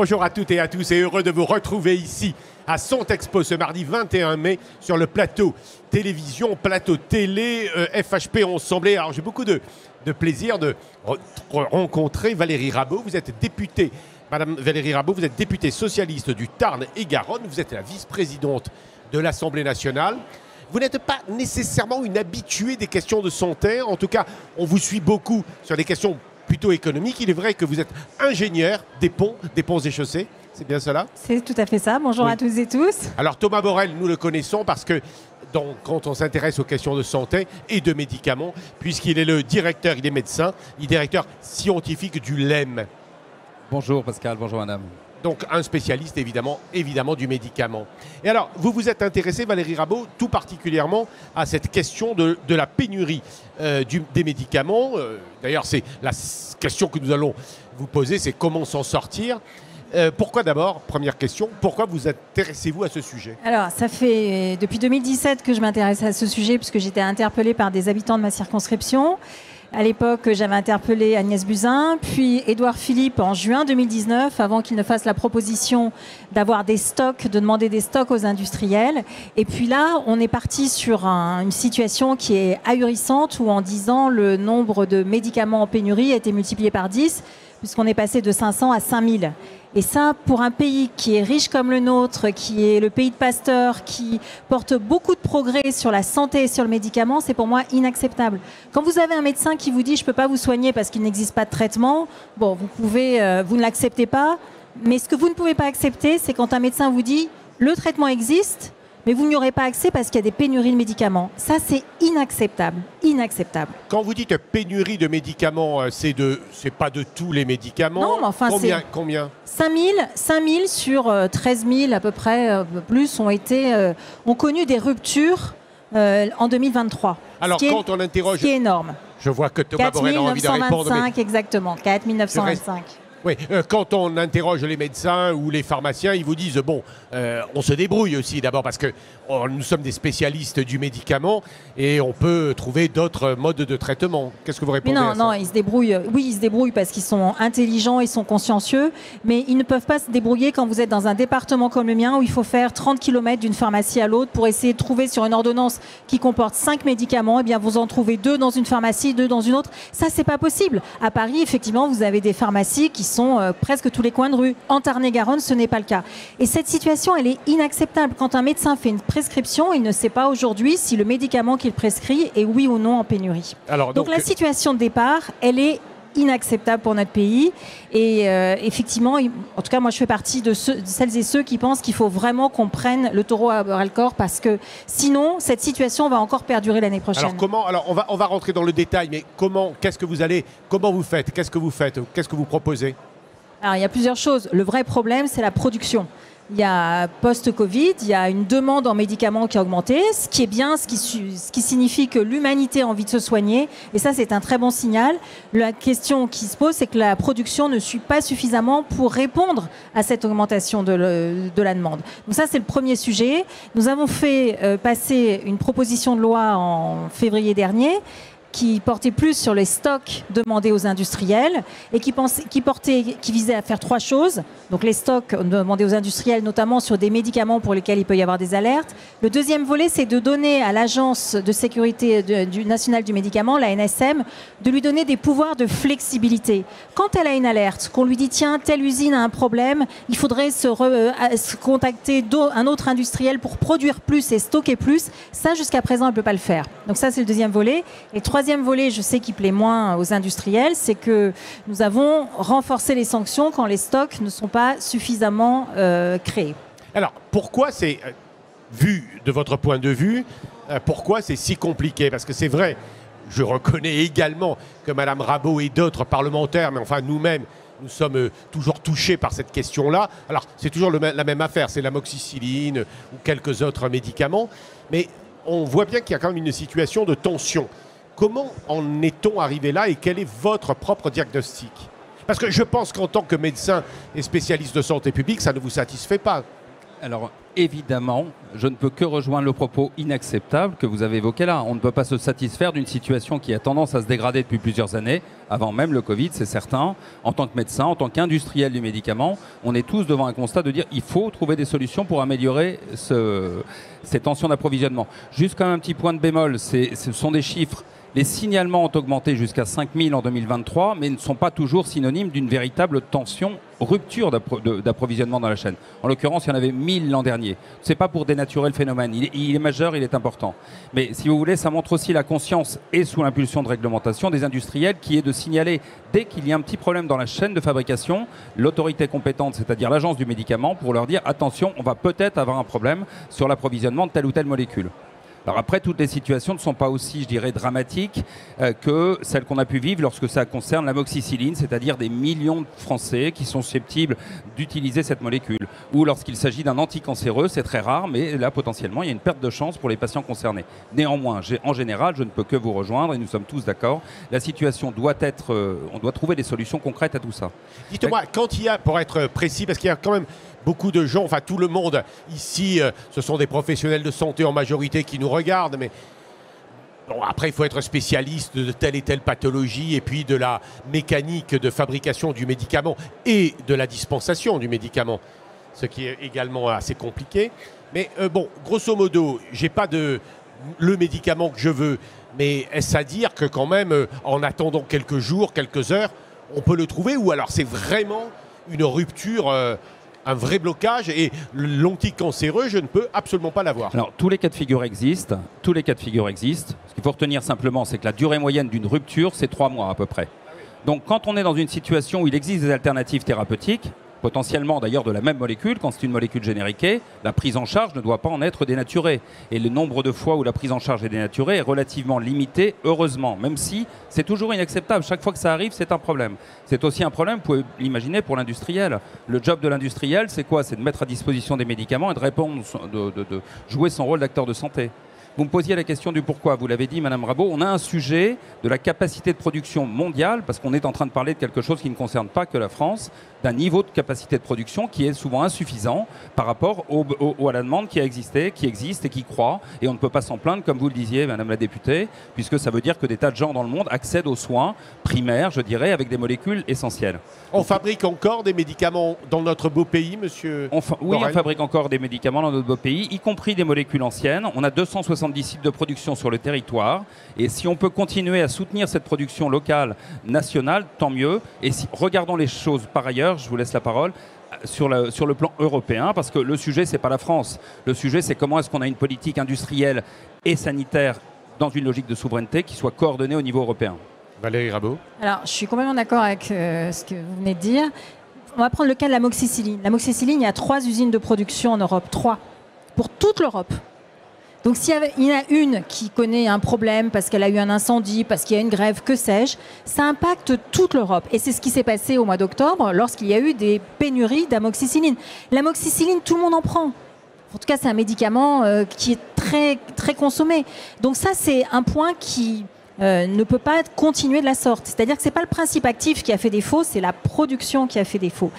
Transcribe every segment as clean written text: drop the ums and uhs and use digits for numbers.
Bonjour à toutes et à tous et heureux de vous retrouver ici à Sontexpo ce mardi 21 mai sur le plateau télévision, plateau télé FHP 11 Semblé. Alors j'ai beaucoup de plaisir de rencontrer Valérie Rabault. Vous êtes députée, Madame Valérie Rabault, vous êtes députée socialiste du Tarn et Garonne. Vous êtes la vice-présidente de l'Assemblée nationale. Vous n'êtes pas nécessairement une habituée des questions de santé. En tout cas, on vous suit beaucoup sur des questions plutôt économiques. Il est vrai que vous êtes ingénieur des ponts et chaussées. C'est bien cela? C'est tout à fait ça. Bonjour à tous et tous. Alors Thomas Borrell, nous le connaissons parce que quand on s'intéresse aux questions de santé et de médicaments, puisqu'il est le directeur, il est médecin, il est directeur scientifique du LEM. Bonjour Pascal, bonjour madame. Donc un spécialiste évidemment du médicament. Et alors, vous vous êtes intéressé, Valérie Rabault, tout particulièrement à cette question de la pénurie des médicaments. D'ailleurs, c'est la question que nous allons vous poser, c'est comment s'en sortir. Pourquoi d'abord, première question, pourquoi vous intéressez-vous à ce sujet? Alors, ça fait depuis 2017 que je m'intéresse à ce sujet, puisque j'étais interpellée par des habitants de ma circonscription. À l'époque, j'avais interpellé Agnès Buzyn, puis Édouard Philippe en juin 2019, avant qu'il ne fasse la proposition d'avoir des stocks, de demander des stocks aux industriels. Et puis là, on est parti sur une situation qui est ahurissante, où en 10 ans, le nombre de médicaments en pénurie a été multiplié par 10, puisqu'on est passé de 500 à 5000. Et ça, pour un pays qui est riche comme le nôtre, qui est le pays de Pasteur, qui porte beaucoup de progrès sur la santé et sur le médicament, c'est pour moi inacceptable. Quand vous avez un médecin qui vous dit « je ne peux pas vous soigner parce qu'il n'existe pas de traitement », bon, vous ne l'acceptez pas. Mais ce que vous ne pouvez pas accepter, c'est quand un médecin vous dit « le traitement existe », mais vous n'y aurez pas accès parce qu'il y a des pénuries de médicaments. Ça, c'est inacceptable. Inacceptable. Quand vous dites pénurie de médicaments, c'est pas de tous les médicaments. Non, mais enfin, combien 5000 sur 13 000 à peu près, plus, ont connu des ruptures en 2023. Alors, quand on interroge... Ce qui est énorme. Je vois que Thomas Borrell a envie de répondre. 4925, exactement. 4925. Oui, quand on interroge les médecins ou les pharmaciens, ils vous disent bon, on se débrouille aussi d'abord parce que nous sommes des spécialistes du médicament et on peut trouver d'autres modes de traitement. Qu'est-ce que vous répondez à ça? Non, ils se débrouillent. Oui, ils se débrouillent parce qu'ils sont intelligents, ils sont consciencieux, mais ils ne peuvent pas se débrouiller quand vous êtes dans un département comme le mien où il faut faire 30 km d'une pharmacie à l'autre pour essayer de trouver sur une ordonnance qui comporte 5 médicaments. Eh bien, vous en trouvez 2 dans une pharmacie, 2 dans une autre. Ça, c'est pas possible. À Paris, effectivement, vous avez des pharmacies qui sont presque tous les coins de rue. En Tarn-et-Garonne, ce n'est pas le cas. Et cette situation, elle est inacceptable. Quand un médecin fait une prescription, il ne sait pas aujourd'hui si le médicament qu'il prescrit est oui ou non en pénurie. Donc la situation de départ, elle est inacceptable pour notre pays. Et effectivement, en tout cas, moi, je fais partie de celles et ceux qui pensent qu'il faut vraiment qu'on prenne le taureau à bras le corps parce que sinon, cette situation va encore perdurer l'année prochaine. Alors, on va rentrer dans le détail, mais comment vous faites? Qu'est-ce que vous proposez? Alors, il y a plusieurs choses. Le vrai problème, c'est la production. Il y a post-Covid, il y a une demande en médicaments qui a augmenté, ce qui est bien, ce qui signifie que l'humanité a envie de se soigner. Et ça, c'est un très bon signal. La question qui se pose, c'est que la production ne suit pas suffisamment pour répondre à cette augmentation de la demande. Donc ça, c'est le premier sujet. Nous avons fait passer une proposition de loi en février dernier qui portait plus sur les stocks demandés aux industriels et qui visait à faire 3 choses. Donc les stocks demandés aux industriels, notamment sur des médicaments pour lesquels il peut y avoir des alertes. Le deuxième volet, c'est de donner à l'Agence de sécurité nationale du médicament, la NSM, de lui donner des pouvoirs de flexibilité. Quand elle a une alerte, qu'on lui dit « tiens, telle usine a un problème, il faudrait se contacter un autre industriel pour produire plus et stocker plus », ça, jusqu'à présent, elle ne peut pas le faire. Donc ça, c'est le deuxième volet. Et troisième volet, je sais qu'il plaît moins aux industriels, c'est que nous avons renforcé les sanctions quand les stocks ne sont pas suffisamment créés. Alors, pourquoi c'est, vu de votre point de vue, pourquoi c'est si compliqué? Parce que c'est vrai, je reconnais également que Mme Rabault et d'autres parlementaires, mais enfin nous-mêmes, nous sommes toujours touchés par cette question-là. Alors, c'est toujours la même affaire, c'est l'amoxicilline ou quelques autres médicaments, mais on voit bien qu'il y a quand même une situation de tension. Comment en est-on arrivé là et quel est votre propre diagnostic? Parce que je pense qu'en tant que médecin et spécialiste de santé publique, ça ne vous satisfait pas. Alors, évidemment, je ne peux que rejoindre le propos inacceptable que vous avez évoqué là. On ne peut pas se satisfaire d'une situation qui a tendance à se dégrader depuis plusieurs années, avant même le Covid, c'est certain. En tant que médecin, en tant qu'industriel du médicament, on est tous devant un constat de dire qu'il faut trouver des solutions pour améliorer ces tensions d'approvisionnement. Juste quand même un petit point de bémol, ce sont des chiffres. Les signalements ont augmenté jusqu'à 5000 en 2023, mais ne sont pas toujours synonymes d'une véritable tension, rupture d'approvisionnement dans la chaîne. En l'occurrence, il y en avait 1000 l'an dernier. Ce n'est pas pour dénaturer le phénomène. Il est majeur, il est important. Mais si vous voulez, ça montre aussi la conscience, et sous l'impulsion de réglementation, des industriels, qui est de signaler, dès qu'il y a un petit problème dans la chaîne de fabrication, l'autorité compétente, c'est-à-dire l'agence du médicament, pour leur dire « Attention, on va peut-être avoir un problème sur l'approvisionnement de telle ou telle molécule ». Alors après, toutes les situations ne sont pas aussi, je dirais, dramatiques que celles qu'on a pu vivre lorsque ça concerne l'amoxicilline, c'est-à-dire des millions de Français qui sont susceptibles d'utiliser cette molécule. Ou lorsqu'il s'agit d'un anticancéreux, c'est très rare, mais là, potentiellement, il y a une perte de chance pour les patients concernés. Néanmoins, en général, je ne peux que vous rejoindre, et nous sommes tous d'accord, la situation doit être... on doit trouver des solutions concrètes à tout ça. Dites-moi, quand il y a, pour être précis, parce qu'il y a quand même beaucoup de gens, enfin tout le monde ici, ce sont des professionnels de santé en majorité qui nous regardent, mais bon, après il faut être spécialiste de telle et telle pathologie et puis de la mécanique de fabrication du médicament et de la dispensation du médicament, ce qui est également assez compliqué. Mais bon, grosso modo, j'ai pas le médicament que je veux, mais est-ce à dire que quand même, en attendant quelques jours, quelques heures, on peut le trouver, ou alors c'est vraiment une rupture, un vrai blocage, et l'anticancéreux, je ne peux absolument pas l'avoir. Alors, tous les cas de figure existent. Tous les cas de figure existent. Ce qu'il faut retenir simplement, c'est que la durée moyenne d'une rupture, c'est 3 mois à peu près. Donc, quand on est dans une situation où il existe des alternatives thérapeutiques, potentiellement d'ailleurs de la même molécule, quand c'est une molécule génériquée, la prise en charge ne doit pas en être dénaturée. Et le nombre de fois où la prise en charge est dénaturée est relativement limité, heureusement, même si c'est toujours inacceptable. Chaque fois que ça arrive, c'est un problème. C'est aussi un problème, vous pouvez l'imaginer, pour l'industriel. Le job de l'industriel, c'est quoi? C'est de mettre à disposition des médicaments et de répondre, de jouer son rôle d'acteur de santé. Vous me posiez la question du pourquoi. Vous l'avez dit, Madame Rabault, on a un sujet de la capacité de production mondiale, parce qu'on est en train de parler de quelque chose qui ne concerne pas que la France, d'un niveau de capacité de production qui est souvent insuffisant par rapport à la demande qui existe et qui croît. Et on ne peut pas s'en plaindre, comme vous le disiez, Madame la députée, puisque ça veut dire que des tas de gens dans le monde accèdent aux soins primaires, je dirais, avec des molécules essentielles. On fabrique encore des médicaments dans notre beau pays, monsieur Oui, on fabrique encore des médicaments dans notre beau pays, y compris des molécules anciennes. On a 270 sites de production sur le territoire. Et si on peut continuer à soutenir cette production locale, nationale, tant mieux. Et regardons les choses par ailleurs. Je vous laisse la parole, sur le plan européen, parce que le sujet, ce n'est pas la France. Le sujet, c'est comment est-ce qu'on a une politique industrielle et sanitaire dans une logique de souveraineté qui soit coordonnée au niveau européen. Valérie Rabault. Alors, je suis complètement d'accord avec ce que vous venez de dire. On va prendre le cas de l'amoxicilline. L'amoxicilline, il y a 3 usines de production en Europe. 3. Pour toute l'Europe. Donc s'il y en a une qui connaît un problème parce qu'elle a eu un incendie, parce qu'il y a une grève, que sais-je, ça impacte toute l'Europe. Et c'est ce qui s'est passé au mois d'octobre lorsqu'il y a eu des pénuries d'amoxicilline. L'amoxicilline, tout le monde en prend. En tout cas, c'est un médicament qui est très, très consommé. Donc ça, c'est un point qui ne peut pas continuer de la sorte. C'est-à-dire que ce n'est pas le principe actif qui a fait défaut, c'est la production qui a fait défaut.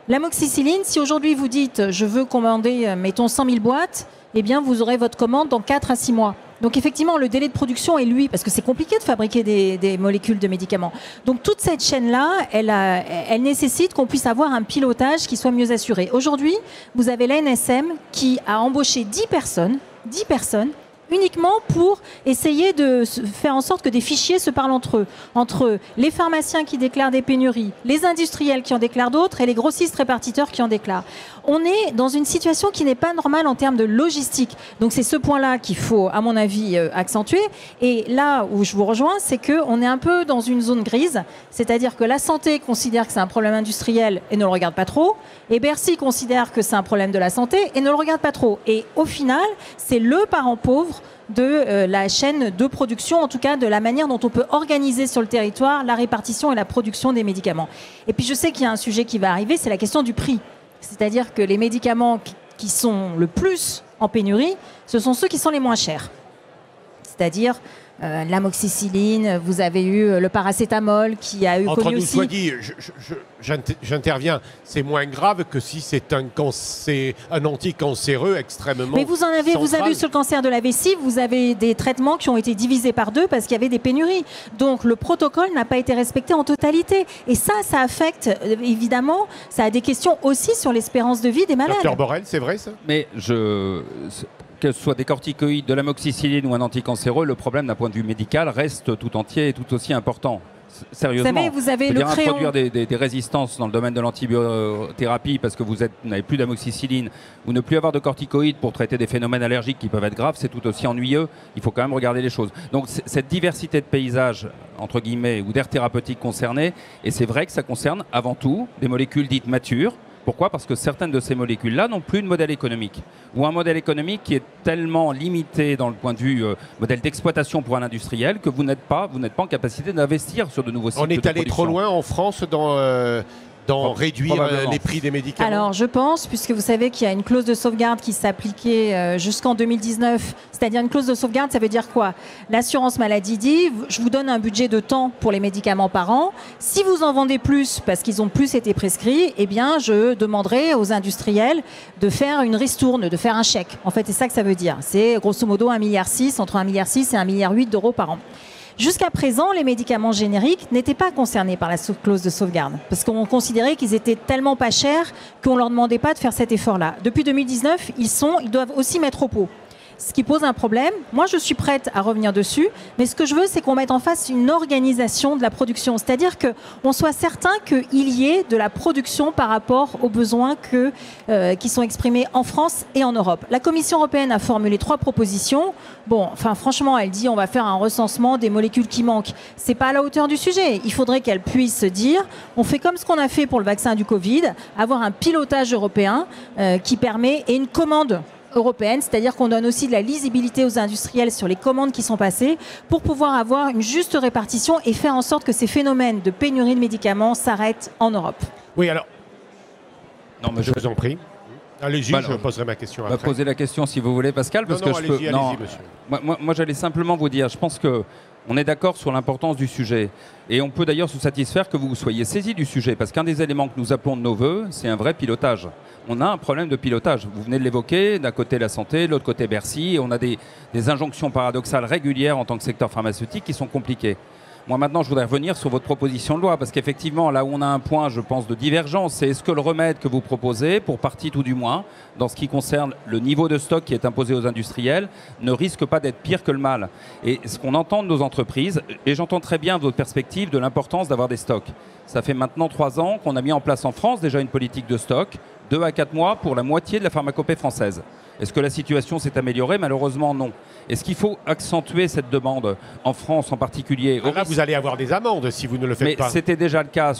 L'amoxicilline, si aujourd'hui vous dites « je veux commander, mettons, 100 000 boîtes », eh bien, vous aurez votre commande dans 4 à 6 mois. Donc, effectivement, le délai de production est lui, parce que c'est compliqué de fabriquer des molécules de médicaments. Donc, toute cette chaîne-là, elle nécessite qu'on puisse avoir un pilotage qui soit mieux assuré. Aujourd'hui, vous avez l'ANSM qui a embauché 10 personnes, uniquement pour essayer de faire en sorte que des fichiers se parlent entre les pharmaciens qui déclarent des pénuries, les industriels qui en déclarent d'autres et les grossistes répartiteurs qui en déclarent. On est dans une situation qui n'est pas normale en termes de logistique. Donc c'est ce point-là qu'il faut, à mon avis, accentuer. Et là où je vous rejoins, c'est qu'on est un peu dans une zone grise, c'est-à-dire que la santé considère que c'est un problème industriel et ne le regarde pas trop, et Bercy considère que c'est un problème de la santé et ne le regarde pas trop. Et au final, c'est le parent pauvre de la chaîne de production, en tout cas de la manière dont on peut organiser sur le territoire la répartition et la production des médicaments. Et puis je sais qu'il y a un sujet qui va arriver, c'est la question du prix. C'est-à-dire que les médicaments qui sont le plus en pénurie, ce sont ceux qui sont les moins chers. C'est-à-dire l'amoxicilline, vous avez eu le paracétamol qui a eu Entre connu nous aussi... soit dit, j'interviens, c'est moins grave que si c'est un anticancéreux extrêmement Mais vous avez central. sur le cancer de la vessie, vous avez des traitements qui ont été divisés par 2 parce qu'il y avait des pénuries. Donc le protocole n'a pas été respecté en totalité. Et ça affecte, évidemment, ça a des questions aussi sur l'espérance de vie des malades. Docteur Borrell, c'est vrai ça? Mais que ce soit des corticoïdes, de l'amoxicilline ou un anticancéreux, le problème d'un point de vue médical reste tout entier et tout aussi important. Sérieusement, Vous savez, vous avez le crayon. introduire des résistances dans le domaine de l'antibiothérapie parce que vous n'avez plus d'amoxicilline ou ne plus avoir de corticoïdes pour traiter des phénomènes allergiques qui peuvent être graves, c'est tout aussi ennuyeux. Il faut quand même regarder les choses. Donc cette diversité de paysages, entre guillemets, ou d'aires thérapeutiques concernées, et c'est vrai que ça concerne avant tout des molécules dites matures. Pourquoi? Parce que certaines de ces molécules-là n'ont plus de modèle économique. Ou un modèle économique qui est tellement limité dans le point de vue modèle d'exploitation pour un industriel que vous n'êtes pas en capacité d'investir sur de nouveaux cycles de production. On est allé trop loin en France dans réduire les prix des médicaments. Alors je pense, puisque vous savez qu'il y a une clause de sauvegarde qui s'appliquait jusqu'en 2019, c'est-à-dire une clause de sauvegarde, ça veut dire quoi? L'assurance maladie dit, je vous donne un budget de temps pour les médicaments par an. Si vous en vendez plus, parce qu'ils ont plus été prescrits, eh bien je demanderai aux industriels de faire une ristourne, de faire un chèque. En fait, c'est ça que ça veut dire. C'est grosso modo 1,6 milliard, entre 1,6 milliard et 1,8 milliard d'euros par an. Jusqu'à présent, les médicaments génériques n'étaient pas concernés par la clause de sauvegarde parce qu'on considérait qu'ils étaient tellement pas chers qu'on ne leur demandait pas de faire cet effort-là. Depuis 2019, ils doivent aussi mettre au pot. Ce qui pose un problème. Moi, je suis prête à revenir dessus, mais ce que je veux, c'est qu'on mette en face une organisation de la production. C'est-à-dire qu'on soit certain qu'il y ait de la production par rapport aux besoins qui sont exprimés en France et en Europe. La Commission européenne a formulé 3 propositions. Bon, enfin, franchement, elle dit on va faire un recensement des molécules qui manquent. C'est pas à la hauteur du sujet. Il faudrait qu'elle puisse dire on fait comme ce qu'on a fait pour le vaccin du Covid, avoir un pilotage européen qui permet et une commande européenne, c'est-à-dire qu'on donne aussi de la lisibilité aux industriels sur les commandes qui sont passées pour pouvoir avoir une juste répartition et faire en sorte que ces phénomènes de pénurie de médicaments s'arrêtent en Europe. Oui, alors, Non, mais je vous en prie. Allez-y, je poserai ma question après. Poser la question si vous voulez, Pascal, parce que allez-y, monsieur. Moi, j'allais simplement vous dire, je pense que on est d'accord sur l'importance du sujet. Et on peut d'ailleurs se satisfaire que vous soyez saisi du sujet, parce qu'un des éléments que nous appelons de nos voeux, c'est un vrai pilotage. On a un problème de pilotage. Vous venez de l'évoquer, d'un côté la santé, de l'autre côté Bercy, et on a des injonctions paradoxales régulières en tant que secteur pharmaceutique qui sont compliquées. Moi maintenant, je voudrais revenir sur votre proposition de loi, parce qu'effectivement, là où on a un point, je pense, de divergence, c'est est-ce que le remède que vous proposez, pour partie tout du moins, dans ce qui concerne le niveau de stock qui est imposé aux industriels, ne risque pas d'être pire que le mal. Et ce qu'on entend de nos entreprises, et j'entends très bien votre perspective de l'importance d'avoir des stocks. Ça fait maintenant 3 ans qu'on a mis en place en France déjà une politique de stock, 2 à 4 mois pour la moitié de la pharmacopée française. Est-ce que la situation s'est améliorée? Malheureusement, non. Est-ce qu'il faut accentuer cette demande en France en particulier? Là, vous allez avoir des amendes si vous ne le faites pas. Mais c'était déjà le cas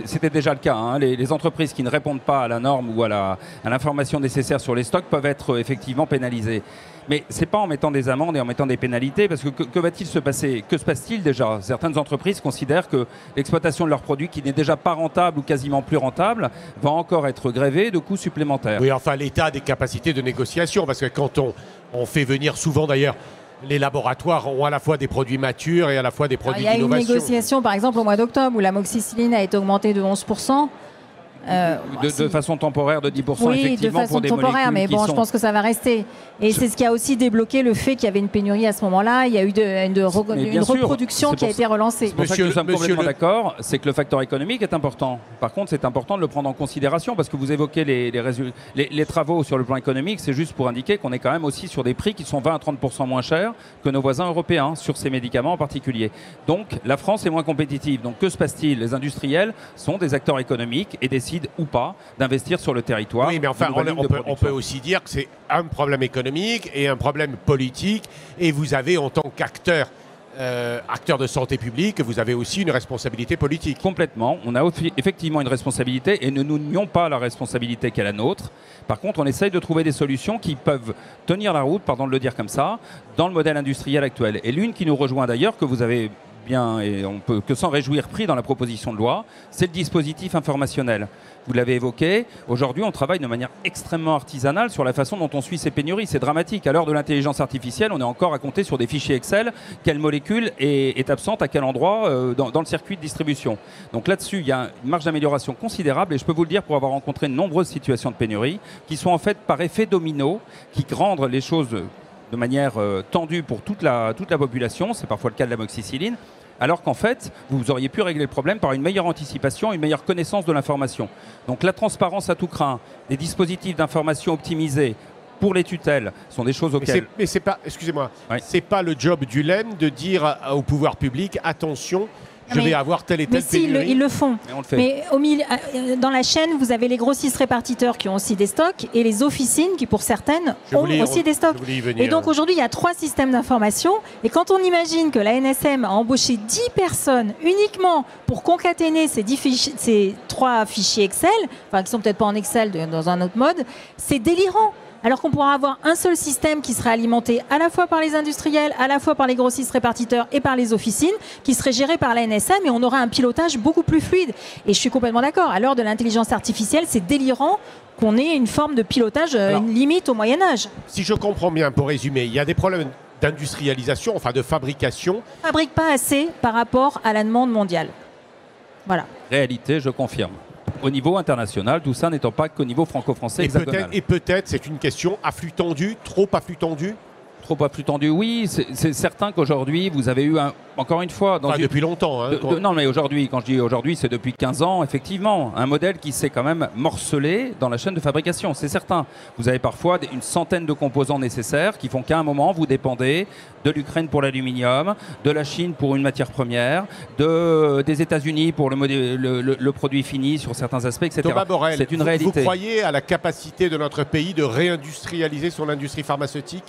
c'était déjà le cas. Hein. Les entreprises qui ne répondent pas à la norme ou à l'information nécessaire sur les stocks peuvent être effectivement pénalisées. Mais ce n'est pas en mettant des amendes et en mettant des pénalités, parce que va-t-il se passer? Que se passe-t-il déjà? Certaines entreprises considèrent que l'exploitation de leurs produits, qui n'est déjà pas rentable ou quasiment plus rentable, va encore être grévée de coûts supplémentaires. Oui, enfin, l'État a des capacités de négociation, parce que quand on fait venir souvent d'ailleurs, les laboratoires ont à la fois des produits matures et à la fois des produits d'innovation. Il y a une négociation, par exemple, au mois d'octobre, où l'amoxicilline a été augmentée de 11%. De façon temporaire de 10%, oui, effectivement, de façon pour des temporaire, mais bon, je pense que ça va rester. Et c'est ce qui a aussi débloqué le fait qu'il y avait une pénurie à ce moment-là. Il y a eu une reproduction qui a été relancée. C'est pour ça que nous sommes complètement d'accord, c'est que le facteur économique est important. Par contre, c'est important de le prendre en considération, parce que vous évoquez les travaux sur le plan économique, c'est juste pour indiquer qu'on est quand même aussi sur des prix qui sont 20 à 30% moins chers que nos voisins européens, sur ces médicaments en particulier. Donc, la France est moins compétitive. Donc, que se passe-t-il? Les industriels sont des acteurs économiques et décident ou pas d'investir sur le territoire. Oui, mais enfin, on peut aussi dire que c'est un problème économique et un problème politique. Et vous avez, en tant qu'acteur, acteur de santé publique, vous avez aussi une responsabilité politique. Complètement. On a effectivement une responsabilité et ne nous nions pas la responsabilité qui est la nôtre. Par contre, on essaye de trouver des solutions qui peuvent tenir la route, pardon de le dire comme ça, dans le modèle industriel actuel. Et l'une qui nous rejoint d'ailleurs, que vous avez bien, et on peut que s'en réjouir, pris dans la proposition de loi, c'est le dispositif informationnel. Vous l'avez évoqué, aujourd'hui on travaille de manière extrêmement artisanale sur la façon dont on suit ces pénuries. C'est dramatique. À l'heure de l'intelligence artificielle, on est encore à compter sur des fichiers Excel, quelle molécule est absente à quel endroit dans le circuit de distribution. Donc là-dessus, il y a une marge d'amélioration considérable, et je peux vous le dire pour avoir rencontré de nombreuses situations de pénurie, qui sont en fait par effet domino, qui rendent les choses de manière tendue pour toute la population. C'est parfois le cas de l'amoxicilline. Alors qu'en fait, vous auriez pu régler le problème par une meilleure anticipation, une meilleure connaissance de l'information. Donc la transparence à tout crin, des dispositifs d'information optimisés pour les tutelles sont des choses auxquelles... Mais c'est pas, excusez-moi, Oui. c'est pas le job du LEM de dire au pouvoir public, attention, je vais avoir telle et telle Mais si, pénurie. ils le font. Et on le fait. Mais dans la chaîne, vous avez les grossistes répartiteurs qui ont aussi des stocks et les officines qui, pour certaines, ont aussi des stocks. Je voulais y venir. Et donc aujourd'hui, il y a 3 systèmes d'information. Et quand on imagine que la NSM a embauché 10 personnes uniquement pour concaténer ces 3 fichiers Excel, enfin qui sont peut-être pas en Excel, dans un autre mode, c'est délirant. Alors qu'on pourra avoir un seul système qui serait alimenté à la fois par les industriels, à la fois par les grossistes répartiteurs et par les officines, qui serait géré par la NSM, et on aurait un pilotage beaucoup plus fluide. Et je suis complètement d'accord, à l'heure de l'intelligence artificielle, c'est délirant qu'on ait une forme de pilotage, une limite au Moyen-Âge. Si je comprends bien, pour résumer, il y a des problèmes d'industrialisation, enfin de fabrication. On ne fabrique pas assez par rapport à la demande mondiale. Voilà. Réalité, je confirme. Au niveau international, tout ça n'étant pas qu'au niveau franco-français hexagonal. Et peut-être, c'est une question, à flux tendu, trop à flux tendu? Trop à flux tendu, oui. C'est certain qu'aujourd'hui, vous avez eu, encore une fois... Depuis longtemps. Hein, non, mais aujourd'hui, quand je dis aujourd'hui, c'est depuis 15 ans, effectivement, un modèle qui s'est quand même morcelé dans la chaîne de fabrication, c'est certain. Vous avez parfois une centaine de composants nécessaires qui font qu'à un moment, vous dépendez de l'Ukraine pour l'aluminium, de la Chine pour une matière première, des États-Unis pour le produit fini sur certains aspects, etc. Thomas Borrell, c'est une réalité. Vous croyez à la capacité de notre pays de réindustrialiser son industrie pharmaceutique?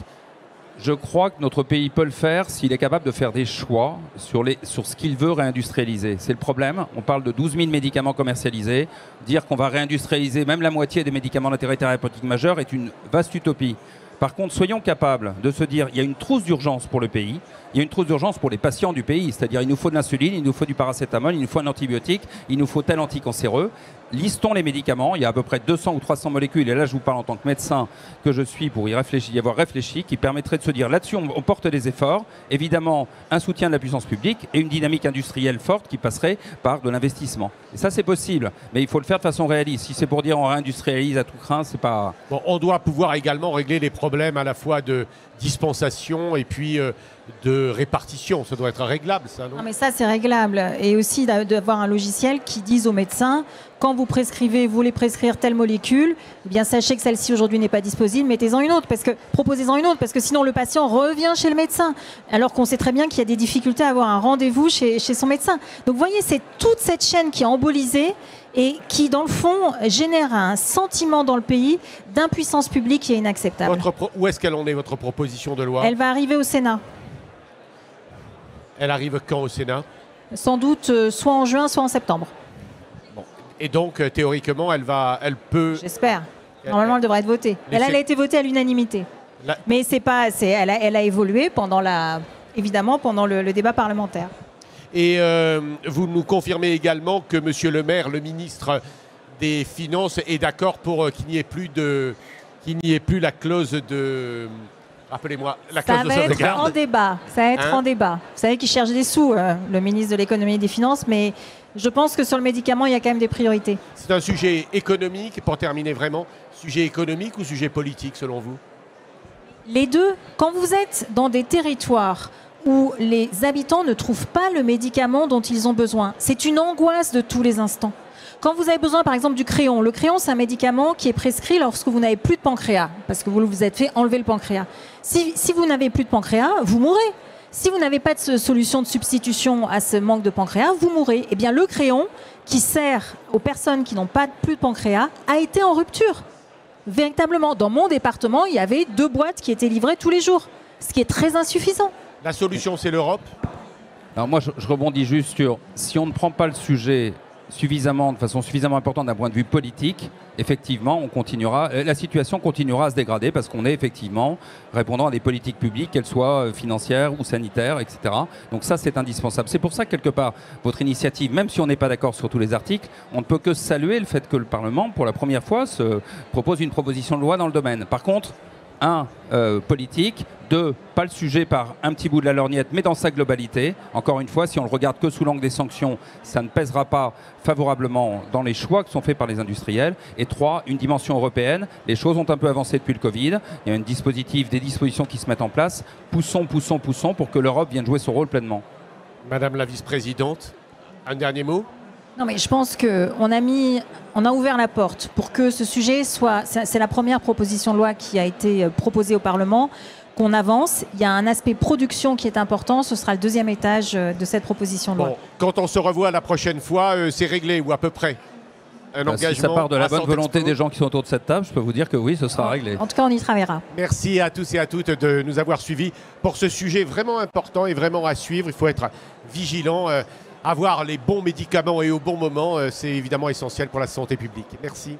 Je crois que notre pays peut le faire s'il est capable de faire des choix sur ce qu'il veut réindustrialiser. C'est le problème. On parle de 12 000 médicaments commercialisés. Dire qu'on va réindustrialiser même la moitié des médicaments d'intérêt thérapeutique majeur est une vaste utopie. Par contre, soyons capables de se dire qu'il y a une trousse d'urgence pour le pays, il y a une trousse d'urgence pour les patients du pays, c'est-à-dire il nous faut de l'insuline, il nous faut du paracétamol, il nous faut un antibiotique, il nous faut tel anticancéreux. Listons les médicaments, il y a à peu près 200 ou 300 molécules, et là je vous parle en tant que médecin que je suis pour y avoir réfléchi, qui permettrait de se dire là-dessus on porte des efforts, évidemment un soutien de la puissance publique et une dynamique industrielle forte qui passerait par de l'investissement. Et ça c'est possible, mais il faut le faire de façon réaliste. Si c'est pour dire on réindustrialise à tout crin, c'est pas... Bon, on doit pouvoir également régler les problèmes à la fois de dispensation et puis de répartition. Ça doit être réglable, ça, non? Non, mais ça, c'est réglable. Et aussi d'avoir un logiciel qui dise aux médecins, quand vous prescrivez, vous voulez prescrire telle molécule, eh bien sachez que celle-ci aujourd'hui n'est pas disponible, mettez-en une autre, proposez-en une autre, parce que sinon le patient revient chez le médecin, alors qu'on sait très bien qu'il y a des difficultés à avoir un rendez-vous chez son médecin. Donc vous voyez, c'est toute cette chaîne qui est embolisée et qui, dans le fond, génère un sentiment dans le pays d'impuissance publique qui est inacceptable. Où est-ce qu'elle en est, votre proposition de loi? Elle va arriver au Sénat. Elle arrive quand au Sénat? Sans doute soit en juin, soit en septembre. Bon. Et donc, théoriquement, elle peut... J'espère. Normalement, elle devrait être votée. Elle a été votée à l'unanimité. Mais elle a évolué évidemment pendant le débat parlementaire. Et vous nous confirmez également que M. Le Maire, le ministre des Finances, est d'accord pour qu'il n'y ait plus la clause de... Rappelez-moi, la clause de sauvegarde. Ça va être en débat. Ça va être en débat. Vous savez qu'il cherche des sous, le ministre de l'économie et des finances, mais je pense que sur le médicament, il y a quand même des priorités. C'est un sujet économique, pour terminer vraiment, sujet économique ou sujet politique selon vous? Les deux. Quand vous êtes dans des territoires où les habitants ne trouvent pas le médicament dont ils ont besoin, c'est une angoisse de tous les instants. Quand vous avez besoin, par exemple, du crayon, le crayon, c'est un médicament qui est prescrit lorsque vous n'avez plus de pancréas, parce que vous vous êtes fait enlever le pancréas. Si vous n'avez plus de pancréas, vous mourrez. Si vous n'avez pas de solution de substitution à ce manque de pancréas, vous mourrez. Eh bien, le crayon, qui sert aux personnes qui n'ont pas plus de pancréas, a été en rupture. Véritablement, dans mon département, il y avait 2 boîtes qui étaient livrées tous les jours, ce qui est très insuffisant. La solution, c'est l'Europe? Alors moi, je rebondis juste sur, si on ne prend pas le sujet de façon suffisamment importante d'un point de vue politique, effectivement, la situation continuera à se dégrader parce qu'on est effectivement répondant à des politiques publiques, qu'elles soient financières ou sanitaires, etc. Donc ça, c'est indispensable. C'est pour ça que, quelque part, votre initiative, même si on n'est pas d'accord sur tous les articles, on ne peut que saluer le fait que le Parlement, pour la première fois, se propose une proposition de loi dans le domaine. Par contre, politique, 2, pas le sujet par un petit bout de la lorgnette, mais dans sa globalité. Encore une fois, si on le regarde que sous l'angle des sanctions, ça ne pèsera pas favorablement dans les choix qui sont faits par les industriels. Et 3, une dimension européenne. Les choses ont un peu avancé depuis le Covid. Il y a des dispositions qui se mettent en place. Poussons pour que l'Europe vienne jouer son rôle pleinement. Madame la vice-présidente, un dernier mot? Non, mais je pense qu'on a ouvert la porte pour que ce sujet soit... C'est la première proposition de loi qui a été proposée au Parlement, qu'on avance. Il y a un aspect production qui est important. Ce sera le deuxième étage de cette proposition de loi. Bon, quand on se revoit la prochaine fois, c'est réglé, ou à peu près? Un engagement. Si ça part de la bonne volonté Santexpo. des gens qui sont autour de cette table, je peux vous dire que oui, ce sera réglé. En tout cas, on y travaillera. Merci à tous et à toutes de nous avoir suivis pour ce sujet vraiment important et vraiment à suivre. Il faut être vigilant. Avoir les bons médicaments et au bon moment, c'est évidemment essentiel pour la santé publique. Merci.